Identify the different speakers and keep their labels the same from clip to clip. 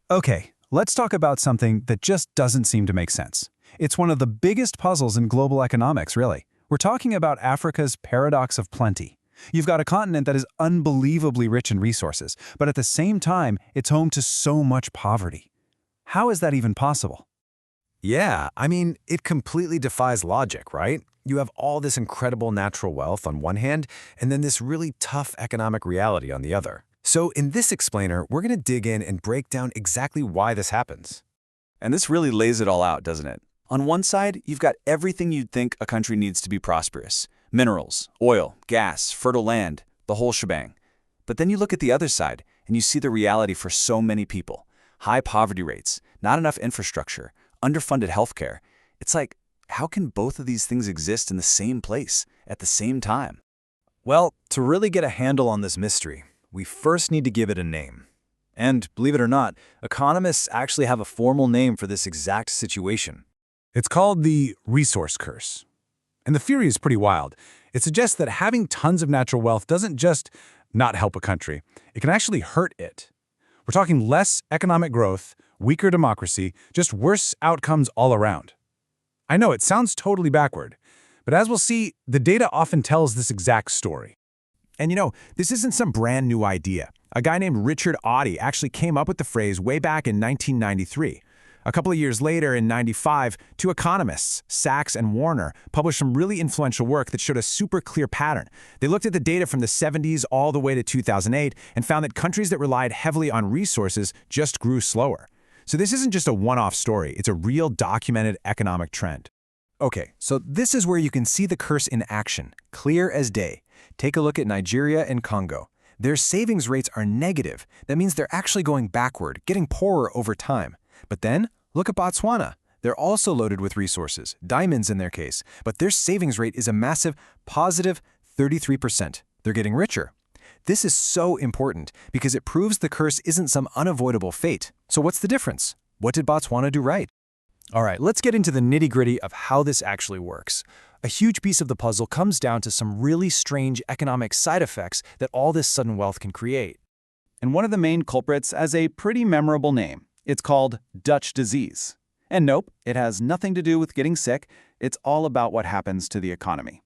Speaker 1: Okay, let's talk about something that just doesn't seem to make sense. It's one of the biggest puzzles in global economics, really. We're talking about Africa's paradox of plenty. You've got a continent that is unbelievably rich in resources, but at the same time, it's home to so much poverty. How is that even possible?
Speaker 2: Yeah, I mean, it completely defies logic, right? You have all this incredible natural wealth on one hand, and then this really tough economic reality on the other. So in this explainer, we're going to dig in and break down exactly why this happens.
Speaker 3: And this really lays it all out, doesn't it? On one side, you've got everything you'd think a country needs to be prosperous. Minerals, oil, gas, fertile land, the whole shebang. But then you look at the other side, and you see the reality for so many people. High poverty rates, not enough infrastructure, underfunded healthcare. It's like, how can both of these things exist in the same place, at the same time?
Speaker 2: Well, to really get a handle on this mystery, we first need to give it a name. And believe it or not, economists actually have a formal name for this exact situation.
Speaker 4: It's called the resource curse. And the theory is pretty wild. It suggests that having tons of natural wealth doesn't just not help a country, it can actually hurt it. We're talking less economic growth, weaker democracy, just worse outcomes all around. I know it sounds totally backward, but as we'll see, the data often tells this exact story.
Speaker 5: And this isn't some brand new idea. A guy named Richard Oddie actually came up with the phrase way back in 1993. A couple of years later, in '95, two economists, Sachs and Warner, published some really influential work that showed a super clear pattern. They looked at the data from the '70s all the way to 2008 and found that countries that relied heavily on resources just grew slower. So this isn't just a one-off story, it's a real documented economic trend.
Speaker 2: Okay, so this is where you can see the curse in action, clear as day. Take a look at Nigeria and Congo. Their savings rates are negative. That means they're actually going backward, getting poorer over time. But then, look at Botswana. They're also loaded with resources, diamonds in their case, but their savings rate is a massive positive 33%. They're getting richer. This is so important because it proves the curse isn't some unavoidable fate. So what's the difference? What did Botswana do right? All right, let's get into the nitty-gritty of how this actually works. A huge piece of the puzzle comes down to some really strange economic side effects that all this sudden wealth can create.
Speaker 1: And one of the main culprits has a pretty memorable name. It's called Dutch disease. And nope, it has nothing to do with getting sick. It's all about what happens to the economy.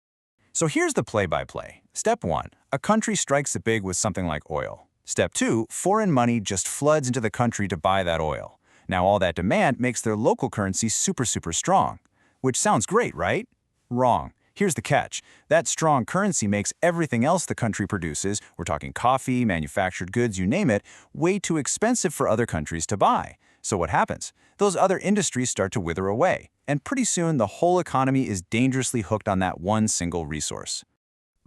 Speaker 5: So here's the play-by-play. Step 1, a country strikes it big with something like oil. Step 2, foreign money just floods into the country to buy that oil. Now all that demand makes their local currency super strong. Which sounds great, right? Wrong. Here's the catch. That strong currency makes everything else the country produces, we're talking coffee, manufactured goods, you name it, way too expensive for other countries to buy. So what happens? Those other industries start to wither away, and pretty soon the whole economy is dangerously hooked on that one single resource.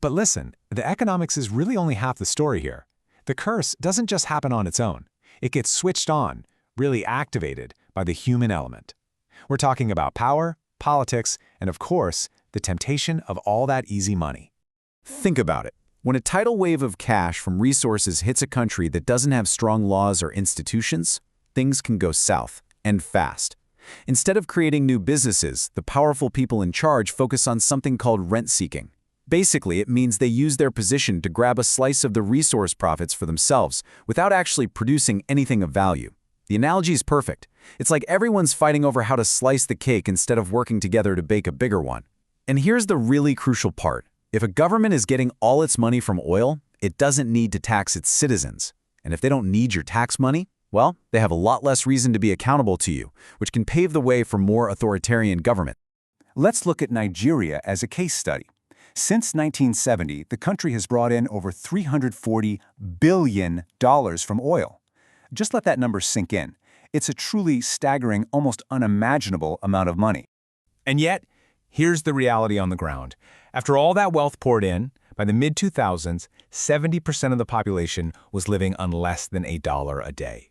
Speaker 4: But listen, the economics is really only half the story here. The curse doesn't just happen on its own. It gets switched on, really activated by the human element. We're talking about power, politics, and of course, the temptation of all that easy money.
Speaker 2: Think about it. When a tidal wave of cash from resources hits a country that doesn't have strong laws or institutions, things can go south, and fast. Instead of creating new businesses, the powerful people in charge focus on something called rent-seeking. Basically, it means they use their position to grab a slice of the resource profits for themselves without actually producing anything of value. The analogy is perfect. It's like everyone's fighting over how to slice the cake instead of working together to bake a bigger one. And here's the really crucial part. If a government is getting all its money from oil, it doesn't need to tax its citizens. And if they don't need your tax money, well, they have a lot less reason to be accountable to you, which can pave the way for more authoritarian government.
Speaker 6: Let's look at Nigeria as a case study. Since 1970, the country has brought in over $340 billion from oil. Just let that number sink in. It's a truly staggering, almost unimaginable amount of money.
Speaker 5: And yet, here's the reality on the ground. After all that wealth poured in, by the mid-2000s, 70% of the population was living on less than $1 a day.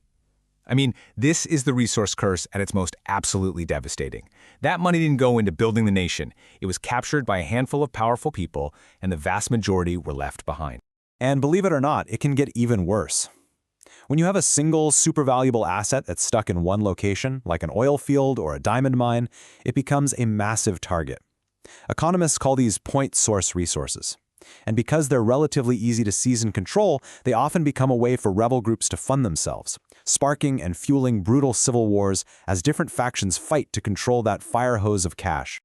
Speaker 5: I mean, this is the resource curse at its most absolutely devastating. That money didn't go into building the nation. It was captured by a handful of powerful people, and the vast majority were left behind.
Speaker 1: And believe it or not, it can get even worse. When you have a single super valuable asset that's stuck in one location, like an oil field or a diamond mine, it becomes a massive target. Economists call these point source resources.
Speaker 2: And because they're relatively easy to seize and control, they often become a way for rebel groups to fund themselves, sparking and fueling brutal civil wars as different factions fight to control that fire hose of cash.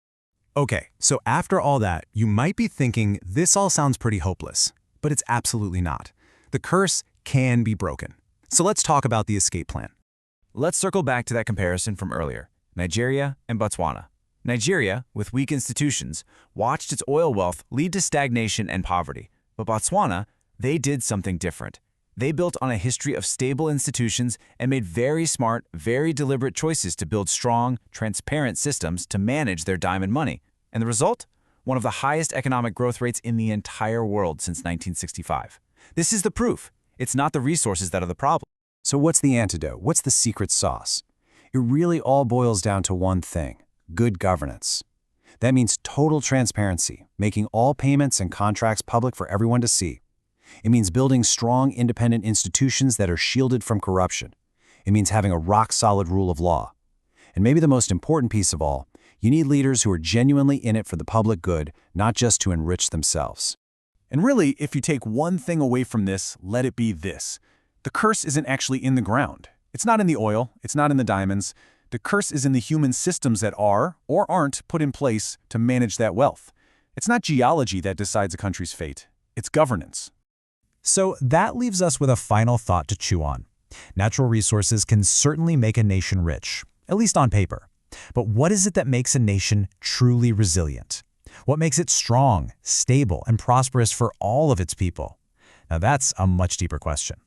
Speaker 1: Okay, so after all that, you might be thinking this all sounds pretty hopeless, but it's absolutely not. The curse can be broken. So let's talk about the escape plan.
Speaker 3: Let's circle back to that comparison from earlier, Nigeria and Botswana. Nigeria, with weak institutions, watched its oil wealth lead to stagnation and poverty. But Botswana, they did something different. They built on a history of stable institutions and made very smart, very deliberate choices to build strong, transparent systems to manage their diamond money. And the result? One of the highest economic growth rates in the entire world since 1965. This is the proof. It's not the resources that are the problem.
Speaker 2: So what's the antidote? What's the secret sauce? It really all boils down to one thing: good governance. That means total transparency, making all payments and contracts public for everyone to see. It means building strong, independent institutions that are shielded from corruption. It means having a rock-solid rule of law. And maybe the most important piece of all, you need leaders who are genuinely in it for the public good, not just to enrich themselves.
Speaker 1: And really, if you take one thing away from this, let it be this. The curse isn't actually in the ground. It's not in the oil. It's not in the diamonds. The curse is in the human systems that are, or aren't, put in place to manage that wealth. It's not geology that decides a country's fate. It's governance.
Speaker 4: So that leaves us with a final thought to chew on. Natural resources can certainly make a nation rich, at least on paper. But what is it that makes a nation truly resilient? What makes it strong, stable, and prosperous for all of its people? Now that's a much deeper question.